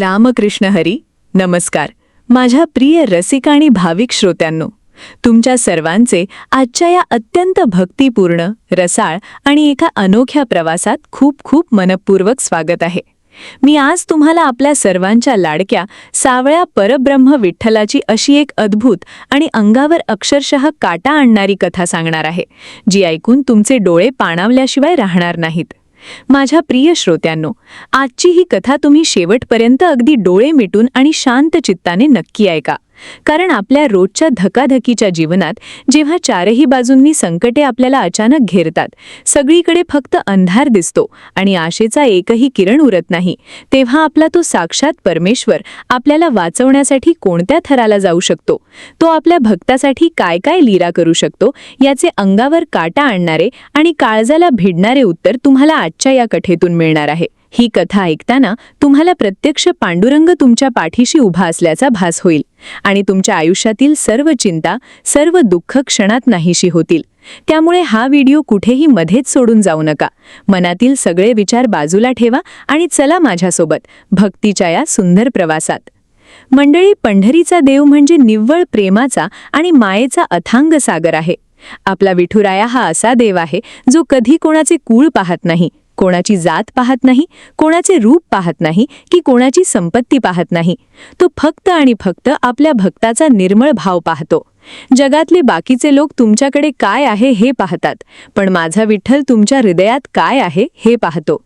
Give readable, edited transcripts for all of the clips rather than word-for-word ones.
रामकृष्ण हरी. नमस्कार माझ्या प्रिय रसिक आणि भाविक श्रोत्यांनो, तुमच्या सर्वांचे आजच्या या अत्यंत भक्तिपूर्ण, रसाळ आणि एका अनोख्या प्रवासात खूप खूप मनपूर्वक स्वागत आहे. मी आज तुम्हाला आपल्या सर्वांच्या लाडक्या सावळ्या परब्रह्म विठ्ठलाची अशी एक अद्भुत आणि अंगावर अक्षरशः काटा आणणारी कथा सांगणार आहे, जी ऐकून तुमचे डोळे पाणावल्याशिवाय राहणार नाहीत. माझ्या प्रिय श्रोत्यांनो, आजची ही कथा तुम्ही शेवटपर्यंत अगदी डोळे मिटून आणि शांत चित्ताने नक्की ऐका. कारण आपल्या रोजच्या धकाधकीच्या जीवनात जेव्हा चारही बाजूंनी संकटे आपल्याला अचानक घेरतात, सगळीकडे फक्त अंधार दिसतो आणि आशेचा एकही किरण उरत नाही, तेव्हा आपला तो साक्षात परमेश्वर आपल्याला वाचवण्यासाठी कोणत्या थराला जाऊ शकतो, तो आपल्या भक्तासाठी काय काय लीला करू शकतो, याचे अंगावर काटा आणणारे आणि काळजाला भिडणारे उत्तर तुम्हाला आजच्या या कथेतून मिळणार आहे. ही कथा ऐकताना तुम्हाला प्रत्यक्ष पांडुरंग तुमच्या पाठीशी उभा असल्याचा भास होईल आणि तुमच्या आयुष्यातील सर्व चिंता, सर्व दुःख क्षणात नाहीशी होतील. त्यामुळे हा व्हिडिओ कुठेही मध्येच सोडून जाऊ नका. मनातील सगळे विचार बाजूला ठेवा आणि चला माझ्यासोबत भक्तीच्या या सुंदर प्रवासात. मंडळी, पंढरीचा देव म्हणजे निव्वळ प्रेमाचा आणि मायेचा अथांग सागर आहे. आपला विठुराया हा असा देव आहे जो कधी कोणाचे कुळ पाहत नाही, कोणाची जात पाहत नाही, कोणाचे रूप पाहत नाही की कोणाची संपत्ती पाहत नाही. तो फक्त आणि फक्त आपल्या भक्ताचा निर्मळ भाव पाहतो. जगातले बाकीचे लोक तुमच्याकडे काय आहे हे पाहतात, पण माझा विठ्ठल तुमच्या हृदयात काय आहे हे पाहतो.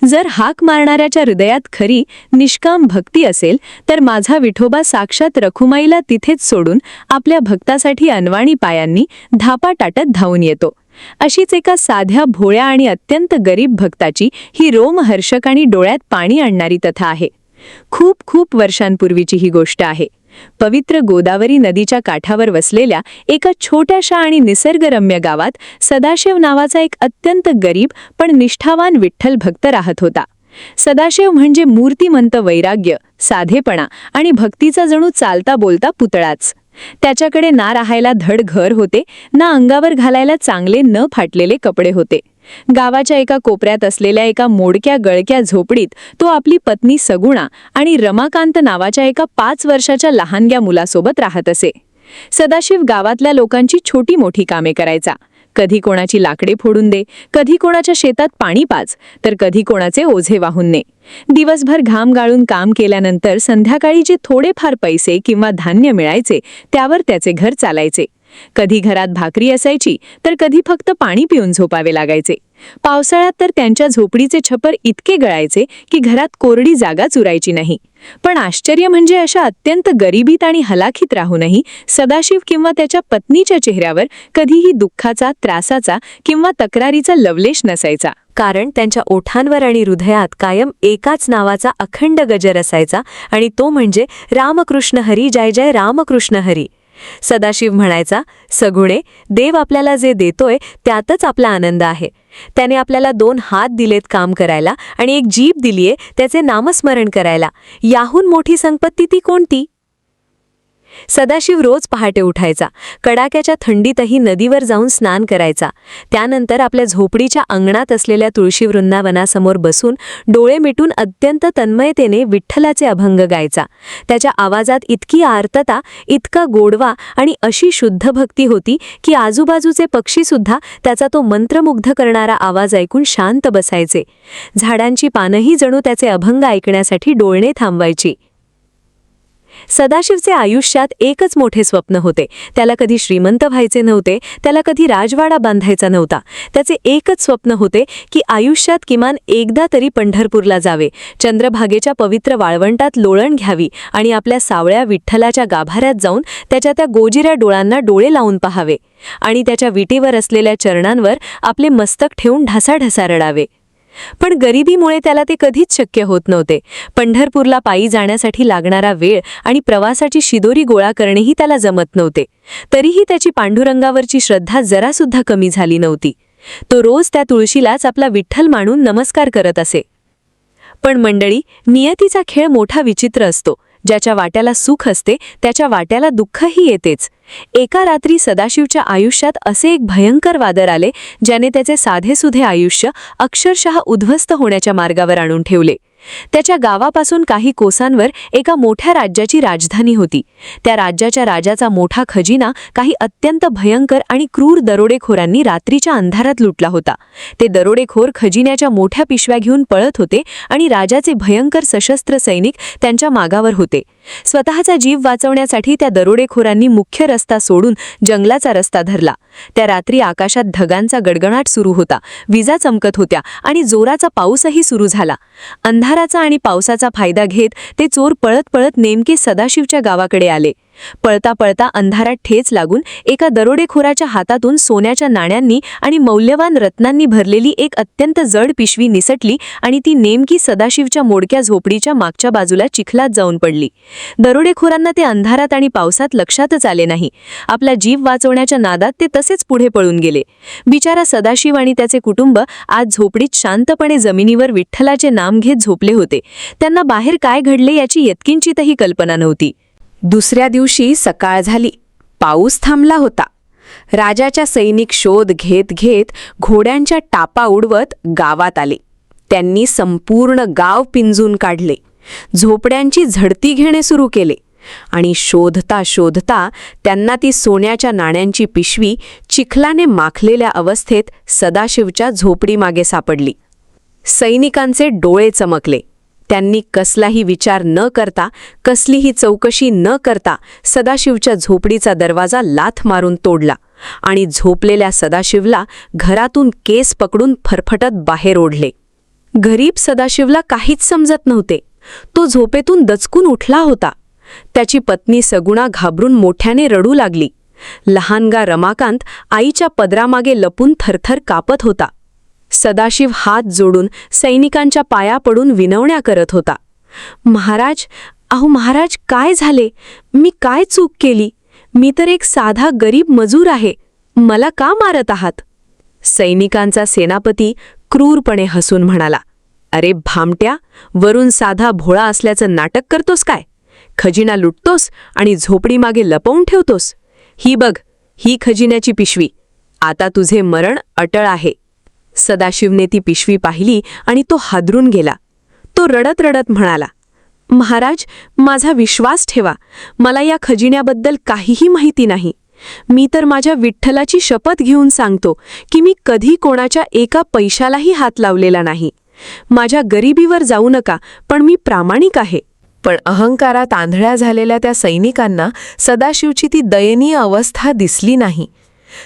जर हाक मारणाऱ्याच्या हृदयात खरी निष्काम भक्ती असेल, तर माझा विठोबा साक्षात रखुमाईला तिथेच सोडून आपल्या भक्तासाठी अनवाणी पायांनी धापा टाटत धावून येतो. अशीच एका साध्या, भोळ्या आणि अत्यंत गरीब भक्ताची ही रोमहर्षक आणि डोळ्यात पाणी आणणारी कथा आहे. खूप खूप वर्षांपूर्वीची ही गोष्ट आहे. पवित्र गोदावरी नदीच्या काठावर वसलेल्या एका छोट्याशा आणि निसर्गरम्य गावात सदाशिव नावाचा एक अत्यंत गरीब पण निष्ठावान विठ्ठल भक्त राहत होता. सदाशिव म्हणजे मूर्तिमंत वैराग्य, साधेपणा आणि भक्तीचा जणू चालता बोलता पुतळाच. त्याच्याकडे ना राहायला धड घर होते, ना अंगावर घालायला चांगले न फाटलेले कपडे होते. गावाच्या एका कोपऱ्यात असलेल्या एका मोडक्या गळक्या झोपडीत तो आपली पत्नी सगुणा आणि रमाकांत नावाच्या एका 5 वर्षाच्या लहानग्या मुलासोबत राहत असे. सदाशिव गावातल्या लोकांची छोटी मोठी कामे करायचा. कधी कोणाची लाकडे फोडून दे, कधी कोणाच्या शेतात पाणी पाज, तर कधी कोणाचे ओझे वाहून ने. दिवसभर घाम गाळून काम केल्यानंतर संध्याकाळी जे थोडेफार पैसे किंवा धान्य मिळायचे, त्यावर त्याचे घर चालायचे. कधी घरात भाकरी असायची, तर कधी फक्त पाणी पिऊन झोपावे लागायचे. पावसाळ्यात तर त्यांच्या झोपडीचे छपर इतके गळायचे की घरात कोरडी जागाच उरायची नाही. पण आश्चर्य म्हणजे अशा अत्यंत गरिबीत आणि हलाखीत राहूनही सदाशिव किंवा त्याच्या पत्नीच्या चेहऱ्यावर कधीही दुःखाचा, त्रासाचा किंवा तक्रारीचा लवलेश नसायचा. कारण त्यांच्या ओठांवर आणि हृदयात कायम एकाच नावाचा अखंड गजर असायचा, आणि तो म्हणजे रामकृष्ण हरी, जय जय रामकृष्ण हरी. सदाशिव म्हणायचा, सगुणे, देव आपल्याला जे देतोय त्यातच आपला आनंद आहे. त्याने आपल्याला 2 हात दिलेत काम करायला आणि एक जीभ दिलीये त्याचे नामस्मरण करायला. याहून मोठी संपत्ती ती कोणती? सदाशिव रोज पहाटे उठायचा. कडाक्याच्या थंडीतही नदीवर जाऊन स्नान करायचा. त्यानंतर आपल्या झोपडीच्या अंगणात असलेल्या तुळशी वृंदावनासमोर बसून डोळे मिटून अत्यंत तन्मयतेने विठ्ठलाचे अभंग गायचा. त्याच्या आवाजात इतकी आर्तता, इतका गोडवा आणि अशी शुद्ध भक्ती होती की आजूबाजूचे पक्षीसुद्धा त्याचा तो मंत्रमुग्ध करणारा आवाज ऐकून शांत बसायचे. झाडांची पानंही जणू त्याचे अभंग ऐकण्यासाठी डोळणे थांबवायची. सदाशिवचे आयुष्यात एकच मोठे स्वप्न होते. त्याला कधी श्रीमंत व्हायचे नव्हते, त्याला कधी राजवाडा बांधायचा नव्हता. त्याचे एकच स्वप्न होते की आयुष्यात किमान एकदा तरी पंढरपूरला जावे, चंद्रभागेच्या पवित्र वाळवंटात लोळण घ्यावी आणि आपल्या सावळ्या विठ्ठलाच्या गाभाऱ्यात जाऊन त्याच्या त्या गोजिऱ्या डोळांना डोळे लावून पाहावे आणि त्याच्या विटेवर असलेल्या चरणांवर आपले मस्तक ठेवून ढसाढसा रडावे. पण गरिबीमुळे त्याला ते कधीच शक्य होत नव्हते. पंढरपूरला पायी जाण्यासाठी लागणारा वेळ आणि प्रवासाची शिदोरी गोळा करणेही त्याला जमत नव्हते. तरीही त्याची पांडुरंगावरची श्रद्धा जरासुद्धा कमी झाली नव्हती. तो रोज त्या तुळशीलाच आपला विठ्ठल मानून नमस्कार करत असे. पण मंडळी, नियतीचा खेळ मोठा विचित्र असतो. ज्याच्या वाट्याला सुख असते त्याच्या वाट्याला दुःखही येतेच. एका रात्री सदाशिवच्या आयुष्यात असे एक भयंकर वादळ आले, ज्याने त्याचे साधेसुधे आयुष्य अक्षरशः उद्ध्वस्त होण्याच्या मार्गावर आणून ठेवले. त्याच्या गावापासून काही कोसांवर एका मोठ्या राज्याची राजधानी होती. त्या राज्याच्या राजाचा मोठा खजिना काही अत्यंत भयंकर आणि क्रूर दरोडेखोरांनी रात्रीच्या अंधारात लुटला होता. ते दरोडेखोर खजिन्याच्या मोठ्या पिशव्या घेऊन पळत होते आणि राजाचे भयंकर सशस्त्र सैनिक त्यांच्या मागावर होते. स्वतःचा जीव वाचवण्यासाठी त्या दरोडेखोरांनी मुख्य रस्ता सोडून जंगलाचा रस्ता धरला. त्या रात्री आकाशात ढगांचा गडगडाट सुरू होता, विजा चमकत होत्या आणि जोराचा पाऊसही सुरू झाला. अंधाराचा आणि पावसाचा फायदा घेत ते चोर पळत पळत नेमके सदाशिवच्या गावाकडे आले. पळता पळता अंधारात ठेच लागून एका दरोडेखोराच्या हातातून सोन्याच्या नाण्यांनी आणि मौल्यवान रत्नांनी भरलेली एक अत्यंत जड पिशवी निसटली आणि ती नेमकी सदाशिवच्या मोडक्या झोपडीच्या मागच्या बाजूला चिखलात जाऊन पडली. दरोडेखोरांना ते अंधारात आणि पावसात लक्षातच आले नाही. आपला जीव वाचवण्याच्या नादात ते तसेच पुढे पळून गेले. बिचारा सदाशिव आणि त्याचे कुटुंब आज झोपडीत शांतपणे जमिनीवर विठ्ठलाचे नाम घेत झोपले होते. त्यांना बाहेर काय घडले याची यत्किंचितही कल्पना नव्हती. दुसऱ्या दिवशी सकाळ झाली. पाऊस थांबला होता. राजाच्या सैनिक शोध घेत घेत घोड्यांच्या टापा उडवत गावात आले. त्यांनी संपूर्ण गाव पिंजून काढले. झोपड्यांची झडती घेणे सुरू केले आणि शोधता शोधता त्यांना ती सोन्याच्या नाण्यांची पिशवी चिखलाने माखलेल्या अवस्थेत सदाशिवच्या झोपडीमागे सापडली. सैनिकांचे डोळे चमकले. त्यांनी कसलाही विचार न करता, कसलीही चौकशी न करता सदाशिवच्या झोपडीचा दरवाजा लाथ मारून तोडला आणि झोपलेल्या सदाशिवला घरातून केस पकडून फरफटत बाहेर ओढले. गरीब सदाशिवला काहीच समजत नव्हते. तो झोपेतून दचकून उठला होता. त्याची पत्नी सगुणा घाबरून मोठ्याने रडू लागली. लहानगा रमाकांत आईच्या पदरामागे लपून थरथर कापत होता. सदाशिव हात जोडून सैनिकांच्या पाया पडून विनवण्या करत होता. महाराज, अहो महाराज, काय झाले? मी काय चूक केली? मी तर एक साधा गरीब मजूर आहे. मला का मारत आहात? सैनिकांचा सेनापती क्रूरपणे हसून म्हणाला, अरे भामट्या, वरून साधा भोळा असल्याचं नाटक करतोस काय? खजिना लुटतोस आणि झोपडीमागे लपवून ठेवतोस? ही बघ, ही खजिन्याची पिशवी. आता तुझे मरण अटळ आहे. सदाशिवने ती पिशवी पाहिली आणि तो हादरून गेला. तो रडत रडत म्हणाला, महाराज, माझा विश्वास ठेवा. मला या खजिन्याबद्दल काहीही माहिती नाही. मी तर माझ्या विठ्ठलाची शपथ घेऊन सांगतो की मी कधी कोणाच्या एका पैशालाही हात लावलेला नाही. माझ्या गरिबीवर जाऊ नका, पण मी प्रामाणिक आहे. पण अहंकारात आंधळ्या झालेल्या त्या सैनिकांना सदाशिवची ती दयनीय अवस्था दिसली नाही.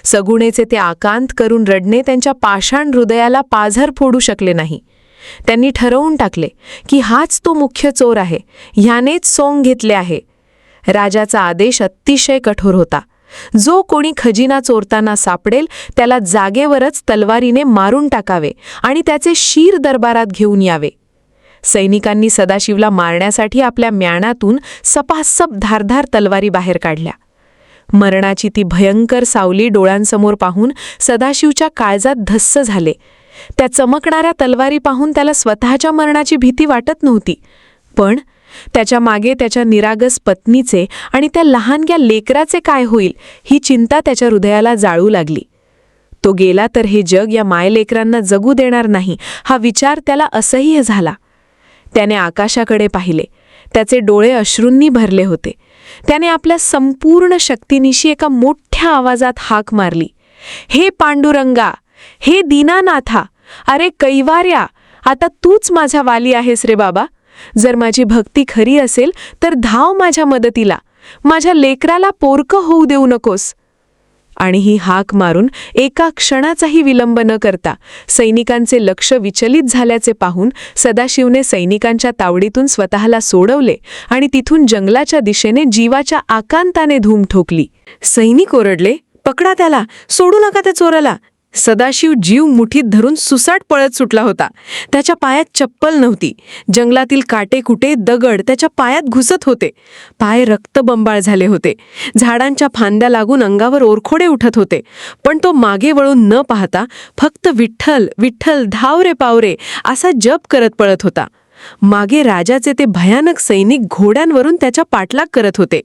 सगुणेचे ते आकांत करून रडणे त्यांच्या पाषाण हृदयाला पाझर फोडू शकले नाही. त्यांनी ठरवून टाकले की हाच तो मुख्य चोर आहे, ह्यानेच सोंग घेतले आहे. राजाचा आदेश अतिशय कठोर होता. जो कोणी खजिना चोरताना सापडेल त्याला जागेवरच तलवारीने मारून टाकावे आणि त्याचे शीर दरबारात घेऊन यावे. सैनिकांनी सदाशिवला मारण्यासाठी आपल्या म्याणातून सपासप धारधार तलवारी बाहेर काढल्या. मरणाची ती भयंकर सावली डोळ्यांसमोर पाहून सदाशिवच्या काळजात धस्स झाले. त्या चमकणाऱ्या तलवारी पाहून त्याला स्वतःच्या मरणाची भीती वाटत नव्हती, पण त्याच्या मागे त्याच्या निरागस पत्नीचे आणि त्या लहानग्या लेकराचे काय होईल ही चिंता त्याच्या हृदयाला जाळू लागली. तो गेला तर हे जग या मायलेकरांना जगू देणार नाही हा विचार त्याला असह्य झाला. त्याने आकाशाकडे पाहिले. त्याचे डोळे अश्रूंनी भरले होते. त्याने आपल्या संपूर्ण शक्तीनिशी एका मोठ्या आवाजात हाक मारली, हे पांडुरंगा, हे दीनानाथा, अरे कैवार्या, आता तूच माझा वाली आहेस रे बाबा. जर माझी भक्ती खरी असेल तर धाव माझ्या मदतीला. माझ्या लेकराला पोरकं होऊ देऊ नकोस. आणि ही हाक मारून एका क्षणाचाही विलंब न करता सैनिकांचे लक्ष विचलित झाल्याचे पाहून सदाशिवने सैनिकांच्या तावडीतून स्वतःला सोडवले आणि तिथून जंगलाच्या दिशेने जीवाच्या आकांताने धूम ठोकली. सैनिक ओरडले, पकडा त्याला, सोडू नका त्या चोराला. सदाशिव जीव मुठीत धरून सुसाट पळत सुटला होता. त्याच्या पायात चप्पल नव्हती. जंगलातील काटेकुटे दगड त्याच्या पायात घुसत होते. पाय रक्तबंबाळ झाले होते. झाडांच्या फांद्या लागून अंगावर ओरखोडे उठत होते. पण तो मागे वळून न पाहता फक्त विठ्ठल विठ्ठल धाव रे पावरे असा जप करत पळत होता. मागे राजाचे ते भयानक सैनिक घोड्यांवरून त्याच्या पाठलाग करत होते.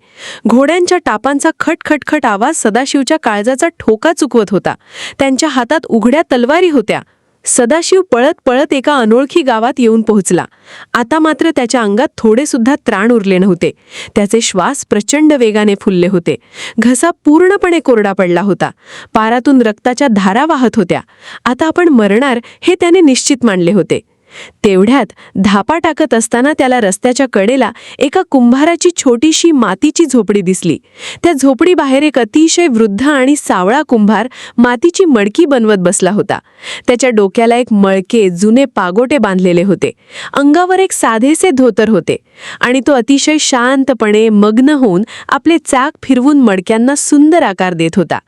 घोड्यांच्या टापांचा खटखटखट आवाज सदाशिवच्या काळजाचा ठोका चुकवत होता. त्यांच्या हातात उघड्या तलवारी होत्या. सदाशिव पळत पळत एका अनोळखी गावात येऊन पोहोचला. आता मात्र त्याच्या अंगात थोडे सुद्धा त्राण उरले नव्हते. त्याचे श्वास प्रचंड वेगाने फुलले होते. घसा पूर्णपणे कोरडा पडला होता. पारातून रक्ताच्या धारा वाहत होत्या. आता आपण मरणार हे त्याने निश्चित मानले होते. तेवढ्यात धापा टाकत असताना त्याला रस्त्याच्या कडेला एका कुंभाराची छोटीशी मातीची झोपडी दिसली. त्या झोपडीबाहेर एक अतिशय वृद्ध आणि सावळा कुंभार मातीची मडकी बनवत बसला होता. त्याच्या डोक्याला एक मळके जुने पागोटे बांधलेले होते. अंगावर एक साधेसे धोतर होते आणि तो अतिशय शांतपणे मग्न होऊन आपले चाक फिरवून मडक्यांना सुंदर आकार देत होता.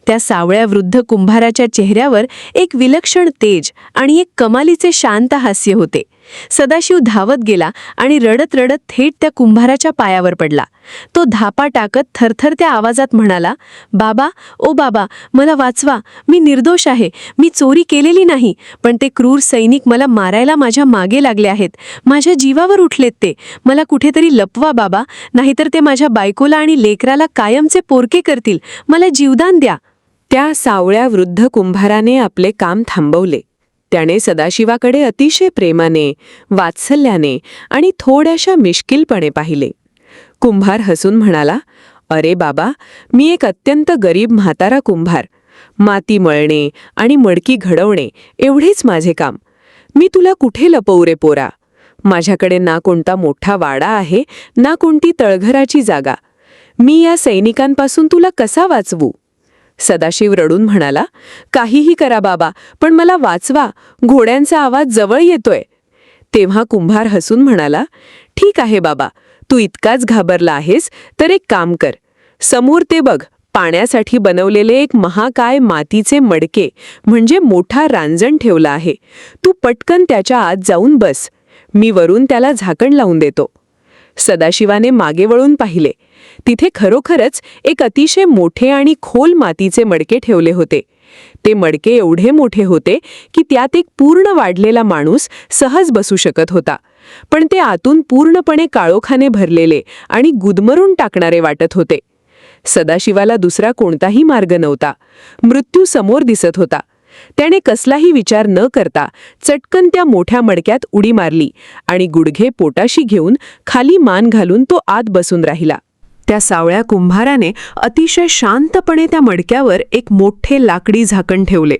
त्या सावळ्या वृद्ध कुंभाराच्या चेहऱ्यावर एक विलक्षण तेज आणि एक कमालीचे शांत हास्य होते. सदाशिव धावत गेला आणि रडत रडत थेट त्या कुंभाराच्या पायावर पडला. तो धापा टाकत थरथरत्या आवाजात म्हणाला, "बाबा, ओ बाबा, मला वाचवा. मी निर्दोष आहे. मी चोरी केलेली नाही. पण ते क्रूर सैनिक मला मारायला माझ्या मागे लागले आहेत. माझ्या जीवावर उठलेत ते. मला कुठेतरी लपवा बाबा, नाहीतर ते माझ्या बायकोला आणि लेकराला कायमचे पोरके करतील. मला जीवदान द्या." त्या सावळ्या वृद्ध कुंभाराने आपले काम थांबवले. त्याने सदाशिवाकडे अतिशय प्रेमाने, वात्सल्याने आणि थोड्याशा मिश्किलपणे पाहिले. कुंभार हसून म्हणाला, "अरे बाबा, मी एक अत्यंत गरीब म्हातारा कुंभार. माती मळणे आणि मडकी घडवणे एवढेच माझे काम. मी तुला कुठे लपवू रे पोरा? माझ्याकडे ना कोणता मोठा वाडा आहे, ना कोणती तळघराची जागा. मी या सैनिकांपासून तुला कसा वाचवू?" सदाशिव रडून म्हणाला, "काहीही करा बाबा, पण मला वाचवा. घोड्यांचा आवाज जवळ येतोय." तेव्हा कुंभार हसून म्हणाला, "ठीक आहे बाबा, तू इतकाच घाबरला आहेस तर एक काम कर. समोर ते बघ, पाण्यासाठी बनवलेले एक महाकाय मातीचे मडके म्हणजे मोठा रांजण ठेवला आहे. तू पटकन त्याच्या आत जाऊन बस. मी वरून त्याला झाकण लावून देतो." सदाशिवाने मागे वळून पाहिले. तिथे खरोखरच एक अतिशय मोठे आणि खोल मातीचे मडके ठेवले होते. ते मडके एवढे मोठे होते की त्यात एक पूर्ण वाढलेला माणूस सहज बसू शकत होता. पण ते आतून पूर्णपणे काळोखाने भरलेले आणि गुदमरून टाकणारे वाटत होते. सदाशिवाला दुसरा कोणताही मार्ग नव्हता. मृत्यू समोर दिसत होता. त्याने कसलाही विचार न करता चटकन त्या मोठ्या मडक्यात उडी मारली आणि गुडघे पोटाशी घेऊन खाली मान घालून तो आत बसून राहिला. त्या सावळ्या कुंभाराने अतिशय शांतपणे त्या मडक्यावर एक मोठे लाकडी झाकण ठेवले.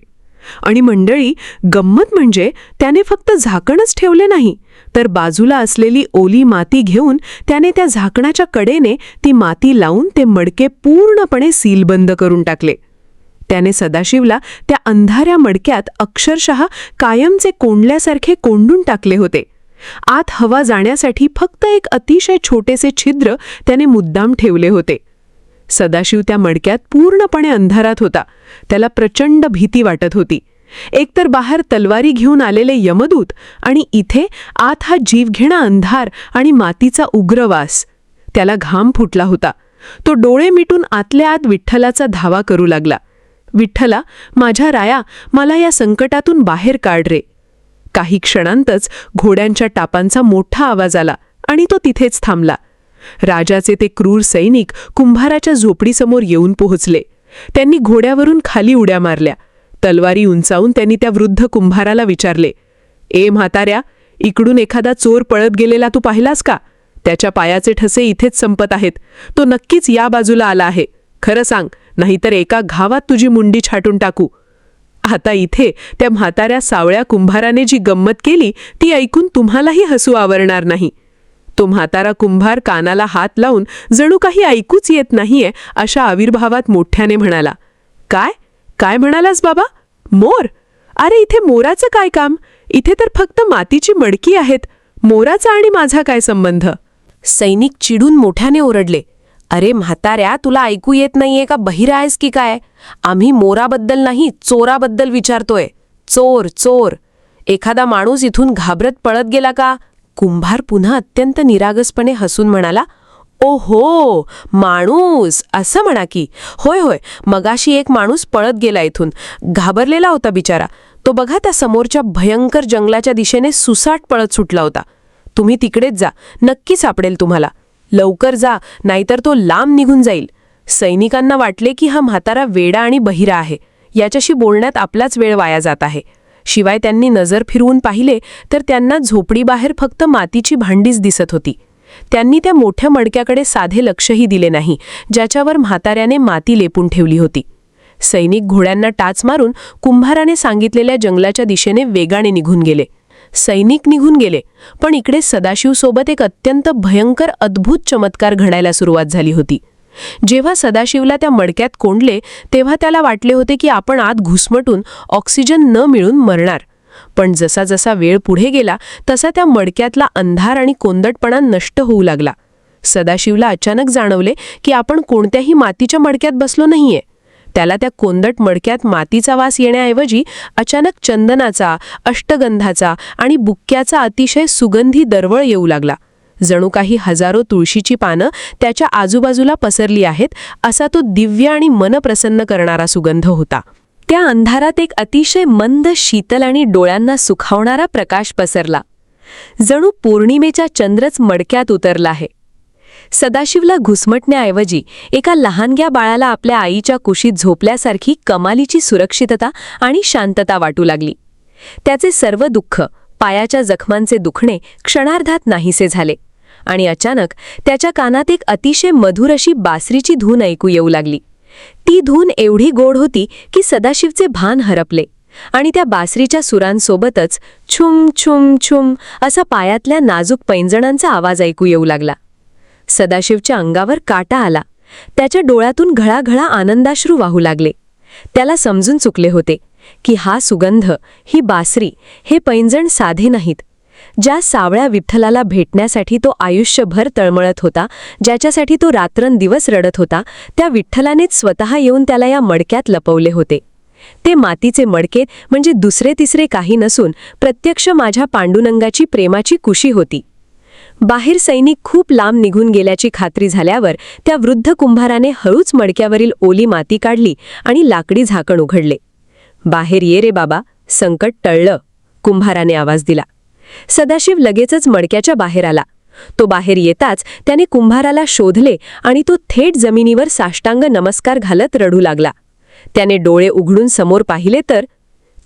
आणि मंडळी, गंमत म्हणजे त्याने फक्त झाकणच ठेवले नाही, तर बाजूला असलेली ओली माती घेऊन त्याने त्या झाकणाच्या कडेने ती माती लावून ते मडके पूर्णपणे सीलबंद करून टाकले. त्याने सदाशिवला त्या अंधाऱ्या मडक्यात अक्षरशः कायमचे कोंडल्यासारखे कोंडून टाकले होते. आत हवा जाण्यासाठी फक्त एक अतिशय छोटेसे छिद्र त्याने मुद्दाम ठेवले होते. सदाशिव त्या मडक्यात पूर्णपणे अंधारात होता. त्याला प्रचंड भीती वाटत होती. एकतर बाहेर तलवारी घेऊन आलेले यमदूत आणि इथे आत हा जीवघेणा अंधार आणि मातीचा उग्रवास. त्याला घाम फुटला होता. तो डोळे मिटून आतल्या आत विठ्ठलाचा धावा करू लागला. "विठ्ठला, माझ्या राया, मला या संकटातून बाहेर काढ रे." काही क्षणांतच घोड्यांच्या टापांचा मोठा आवाज आला आणि तो तिथेच थांबला. राजाचे ते क्रूर सैनिक कुंभाराच्या झोपडीसमोर येऊन पोहोचले. त्यांनी घोड्यावरून खाली उड्या मारल्या. तलवारी उंचावून त्यांनी त्या वृद्ध कुंभाराला विचारले, "ए म्हाताऱ्या, इकडून एखादा चोर पळत गेलेला तू पाहिलास का? त्याच्या पायाचे ठसे इथेच संपत आहेत. तो नक्कीच या बाजूला आला आहे. खरं सांग, नाहीतर एका घावात तुझी मुंडी छाटून टाकू." आता इथे त्या म्हाताऱ्या सावळ्या कुंभाराने जी गंमत केली ती ऐकून तुम्हालाही हसू आवरणार नाही. तो म्हातारा कुंभार कानाला हात लावून जणू काही ऐकूच येत नाहीये अशा आविर्भावात मोठ्याने म्हणाला, "काय काय म्हणालास बाबा? मोर? अरे इथे मोराचं काय काम? इथे तर फक्त मातीची मडकी आहेत. मोराचा आणि माझा काय संबंध?" सैनिक चिडून मोठ्याने ओरडले, "अरे म्हाताऱ्या, तुला ऐकू येत नाहीये का? बहिरा आहेस की काय? आम्ही मोराबद्दल नाही, चोराबद्दल विचारतोय. चोर चोर. एखादा माणूस इथून घाबरत पळत गेला का?" कुंभार पुन्हा अत्यंत निरागसपणे हसून म्हणाला, "ओहो, माणूस, असं म्हणा की. होय होय, मगाशी एक माणूस पळत गेला इथून. घाबरलेला होता बिचारा. तो बघा त्या समोरच्या भयंकर जंगलाच्या दिशेने सुसाट पळत सुटला होता. तुम्ही तिकडेच जा, नक्की सापडेल तुम्हाला. लवकर जा, नाहीतर तो लांब निघून जाईल." सैनिकांना वाटले की हा म्हातारा वेडा आणि बहिरा आहे. याच्याशी बोलण्यात आपलाच वेळ वाया जात आहे. शिवाय त्यांनी नजर फिरवून पाहिले तर त्यांना झोपडीबाहेर फक्त मातीची भांडीच दिसत होती. त्यांनी त्या मोठ्या मडक्याकडे साधे लक्षही दिले नाही, ज्याच्यावर म्हाताऱ्याने माती लेपून ठेवली होती. सैनिक घोड्यांना टाच मारून कुंभाराने सांगितलेल्या जंगलाच्या दिशेने वेगाने निघून गेले. सैनिक निघून गेले, पण इकडे सदाशिवसोबत एक अत्यंत भयंकर अद्भुत चमत्कार घडायला सुरुवात झाली होती. जेव्हा सदाशिवला त्या मडक्यात कोंडले तेव्हा त्याला वाटले होते की आपण आत घुसमटून ऑक्सिजन न मिळून मरणार. पण जसा जसा वेळ पुढे गेला तसा त्या मडक्यातला अंधार आणि कोंदटपणा नष्ट होऊ लागला. सदाशिवला अचानक जाणवले की आपण कोणत्याही मातीच्या मडक्यात बसलो नाहीये. त्याला त्या कोंदट मडक्यात मातीचा वास येण्याऐवजी अचानक चंदनाचा, अष्टगंधाचा आणि बुक्क्याचा अतिशय सुगंधी दरवळ येऊ लागला. जणू काही हजारो तुळशीची पानं त्याच्या आजूबाजूला पसरली आहेत असा तो दिव्य आणि मन प्रसन्न करणारा सुगंध होता. त्या अंधारात एक अतिशय मंद, शीतल आणि डोळ्यांना सुखावणारा प्रकाश पसरला. जणू पौर्णिमेचा चंद्रच मडक्यात उतरला आहे. सदाशिवला घुसमटण्याऐवजी एका लहानग्या बाळाला आपल्या आईच्या कुशीत झोपल्यासारखी कमालीची सुरक्षितता आणि शांतता वाटू लागली. त्याचे सर्व दुःख, पायाच्या जखमांचे दुखणे क्षणार्धात नाहीसे झाले आणि अचानक त्याच्या कानात एक अतिशय मधुर अशी बासरीची धून ऐकू येऊ लागली. ती धून एवढी गोड होती की सदाशिवचे भान हरपले आणि त्या बासरीच्या सुरांसोबतच छुम छुम छुम असा पायातल्या नाजूक पैंजणांचा आवाज ऐकू येऊ लागला. सदाशिवच्या अंगावर काटा आला. त्याच्या डोळ्यातून घळाघळा आनंदाश्रू वाहू लागले. त्याला समजून चुकले होते की हा सुगंध, ही बासरी, हे पैंजण साधे नाहीत. ज्या सावळ्या विठ्ठलाला भेटण्यासाठी तो आयुष्यभर तळमळत होता, ज्याच्यासाठी तो रात्रंदिवस रडत होता, त्या विठ्ठलानेच स्वतः येऊन त्याला या मडक्यात लपवले होते. ते मातीचे मडके म्हणजे दुसरे तिसरे काही नसून प्रत्यक्ष माझ्या पांडुरंगाची प्रेमाची कुशी होती. बाहेर सैनिक खूप लांब निघून गेल्याची खात्री झाल्यावर त्या वृद्ध कुंभाराने हळूच मडक्यावरील ओली माती काढली आणि लाकडी झाकण उघडले. बाहेर ये रे बाबा, संकट टळलं, कुंभाराने आवाज दिला. सदाशिव लगेचच मडक्याच्या बाहेर आला. तो बाहेर येताच त्याने कुंभाराला शोधले आणि तो थेट जमिनीवर साष्टांग नमस्कार घालत रडू लागला. त्याने डोळे उघडून समोर पाहिले तर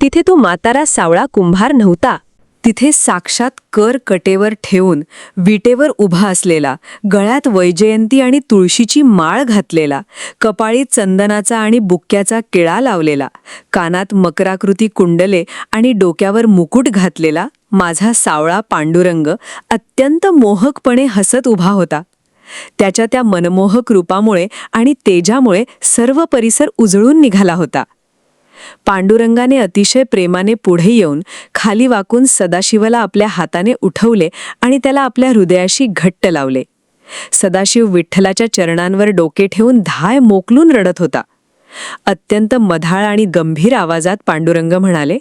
तिथे तो म्हातारा सावळा कुंभार नव्हता. तिथे साक्षात कर कटेवर ठेवून विटेवर उभा असलेला, गळ्यात वैजयंती आणि तुळशीची माळ घातलेला, कपाळी चंदनाचा आणि बुक्क्याचा किळा लावलेला, कानात मकराकृती कुंडले आणि डोक्यावर मुकुट घातलेला माझा सावळा पांडुरंग अत्यंत मोहकपणे हसत उभा होता. त्याच्या त्या मनमोहक रूपामुळे आणि तेजामुळे सर्व परिसर उजळून निघाला होता. पांडुरंगाने अतिशय प्रेमाने पुढे येऊन खाली वाकून सदाशिवला आपल्या हाताने उठवले आणि त्याला आपल्या हृदयाशी घट्ट लावले. सदाशिव विठ्ठलाच्या चरणांवर डोके ठेवून धाय मोकलून रडत होता. अत्यंत मधाळ आणि गंभीर आवाजात पांडुरंग म्हणाले,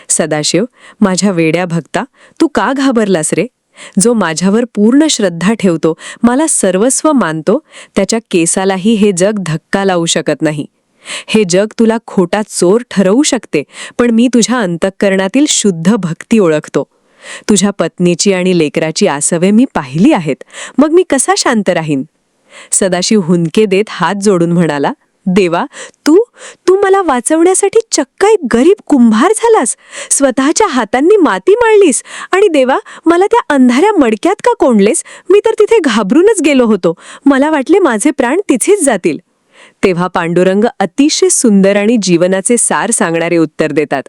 सदाशिव, माझ्या वेड्या भक्ता, तू का घाबरलास रे? जो माझ्यावर पूर्ण श्रद्धा ठेवतो, मला सर्वस्व मानतो, त्याच्या केसालाही हे जग धक्का लावू शकत नाही. हे जग तुला खोटा चोर ठरवू शकते, पण मी तुझ्या अंतःकरणातील शुद्ध भक्ती ओळखतो. तुझ्या पत्नीची आणि लेकराची आसवे मी पाहिली आहेत, मग मी कसा शांत राहीन? सदाशिव हुंदके देत हात जोडून म्हणाला, देवा, तू मला वाचवण्यासाठी चक्क एक गरीब कुंभार झालास, स्वतःच्या हातांनी माती मळलीस आणि देवा, मला त्या अंधाऱ्या मडक्यात का कोंडलेस? मी तर तिथे घाबरूनच गेलो होतो. मला वाटले माझे प्राण तिथेच जातील. तेव्हा पांडुरंग अतिशय सुंदर आणि जीवनाचे सार सांगणारे उत्तर देतात.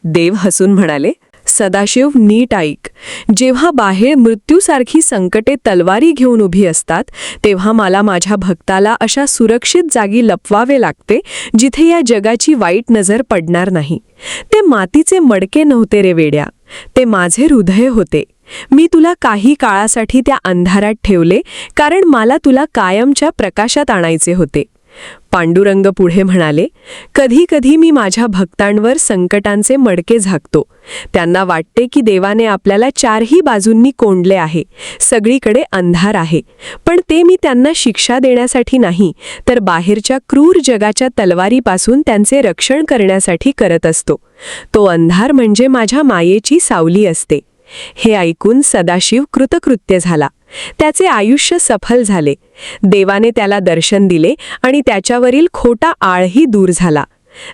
देव हसून म्हणाले, सदाशिव, नीट ऐक. जेव्हा बाहेर मृत्यूसारखी संकटे तलवारी घेऊन उभी असतात, तेव्हा मला माझ्या भक्ताला अशा सुरक्षित जागी लपवावे लागते जिथे या जगाची वाईट नजर पडणार नाही. ते मातीचे मडके नव्हते रे वेड्या, ते माझे हृदय होते. मी तुला काही काळासाठी त्या अंधारात ठेवले, कारण मला तुला कायमच्या प्रकाशात आणायचे होते. पांडुरंग पुढे म्हणाले, कधी कधी मी माझ्या भक्तांवर संकटांचे मडके झाकतो. त्यांना वाटते की देवाने आपल्याला चारही बाजूंनी कोंडले आहे, सगळीकडे अंधार आहे. पण ते मी त्यांना शिक्षा देण्यासाठी नाही, तर बाहेरच्या क्रूर जगाच्या तलवारीपासून त्यांचे रक्षण करण्यासाठी करत असतो. तो अंधार म्हणजे माझ्या मायेची सावली असते. हे ऐकून सदाशिव कृतकृत्य झाला. त्याचे आयुष्य सफल झाले. देवाने त्याला दर्शन दिले आणि त्याच्यावरील खोटा आळही दूर झाला.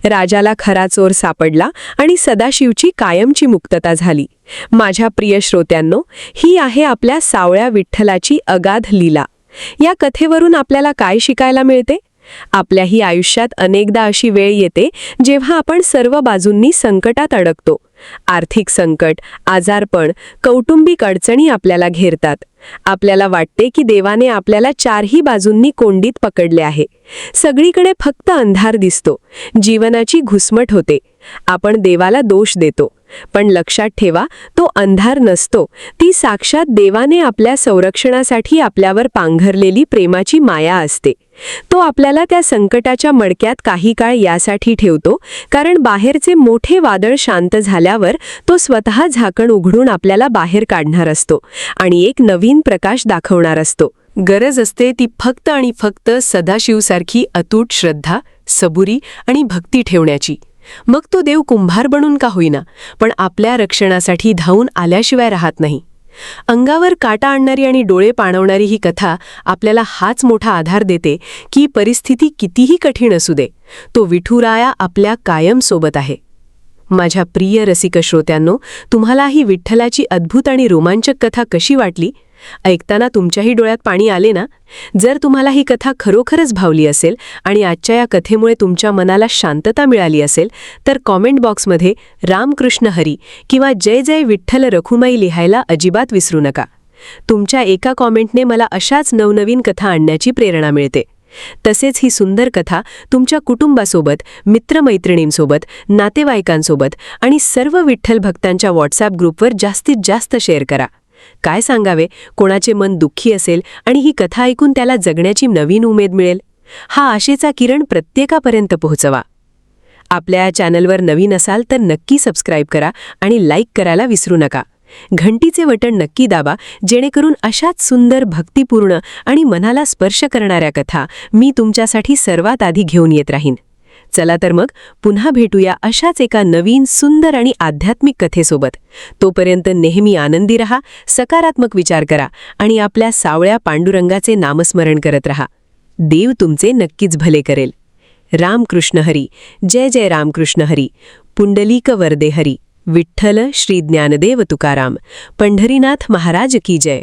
राजाला खरा चोर सापडला आणि सदाशिवची कायमची मुक्तता झाली. माझ्या प्रिय श्रोत्यांनो, ही आहे आपल्या सावळ्या विठ्ठलाची अगाध लीला. या कथेवरून आपल्याला काय शिकायला मिळते? आपल्याही आयुष्यात अनेकदा अशी वेळ येते जेव्हा आपण सर्व बाजूंनी संकटात अडकतो. आर्थिक संकट, आजारपण, कौटुंबिक अडचणी आपल्याला घेरतात. आपल्याला वाटते की देवाने आपल्याला चारही बाजूंनी कोंडीत पकडले आहे. सगळीकडे फक्त अंधार दिसतो. जीवनाची घुसमट होते. आपण देवाला दोष देतो. पण लक्षात ठेवा, तो अंधार नसतो. ती साक्षात देवाने आपल्या संरक्षणासाठी आपल्यावर पांघरलेली प्रेमाची माया असते. तो आपल्याला त्या संकटाच्या मडक्यात काही काळ यासाठी ठेवतो, कारण बाहेरचे मोठे वादळ शांत झाल्यावर तो स्वतः झाकण उघडून आपल्याला बाहेर काढणार असतो आणि एक नवीन प्रकाश दाखवणार असतो. गरज असते ती फक्त आणि फक्त सदाशिवसारखी अतूट श्रद्धा, सबुरी आणि भक्ती ठेवण्याची. मग तो देव कुंभार बनून का होईना, पण आपल्या रक्षणासाठी धावून आल्याशिवाय राहत नाही. अंगावर काटा आणणारी आणि डोळे पाणवणारी ही कथा आपल्याला हाच मोठा आधार देते की परिस्थिती कितीही कठीण असू दे, तो विठुराया आपल्या कायम सोबत आहे. माझ्या प्रिय रसिक श्रोत्यांनो, तुम्हाला ही विठ्ठलाची अद्भुत आणि रोमांचक कथा कशी वाटली? ऐकताना तुमच्याही डोळ्यात पाणी आले ना? जर तुम्हाला ही कथा खरोखरच भावली असेल आणि आजच्या या कथेमुळे तुमच्या मनाला शांतता मिळाली असेल, तर कॉमेंट बॉक्समध्ये रामकृष्ण हरी किंवा जय जय विठ्ठल रखुमाई लिहायला अजिबात विसरू नका. तुमच्या एका कॉमेंटने मला अशाच नवनवीन कथा आणण्याची प्रेरणा मिळते. तसेच ही सुंदर कथा तुमच्या कुटुंबासोबत, मित्रमैत्रिणींसोबत, नातेवाईकांसोबत आणि सर्व विठ्ठल भक्तांच्या व्हॉट्सॲप ग्रुपवर जास्तीत जास्त शेअर करा. काय सांगावे, कोणाचे मन दुःखी असेल आणि ही कथा ऐकून त्याला जगण्याची नवीन उमेद मिळेल. हा आशेचा किरण प्रत्येकापर्यंत पोहोचवा. आपल्या चॅनलवर नवीन असाल तर नक्की सबस्क्राईब करा आणि लाईक करायला विसरू नका. घंटीचे बटण नक्की दाबा, जेणेकरून अशाच सुंदर, भक्तिपूर्ण आणि मनाला स्पर्श करणाऱ्या कथा मी तुमच्यासाठी सर्वात आधी घेऊन येत राहीन. चला तर मग पुन्हा भेटूया अशाच एका नवीन, सुंदर आणि आध्यात्मिक कथेसोबत. तोपर्यंत नेहमी आनंदी रहा, सकारात्मक विचार करा आणि आपल्या सावळ्या पांडुरंगाचे नामस्मरण करत रहा. देव तुमचे नक्कीच भले करेल. रामकृष्ण हरी. जय जय रामकृष्ण हरी. पुंडलीक वरदे हरी. विठ्ठल श्री ज्ञानदेव तुकाराम. पंढरीनाथ महाराज की जय.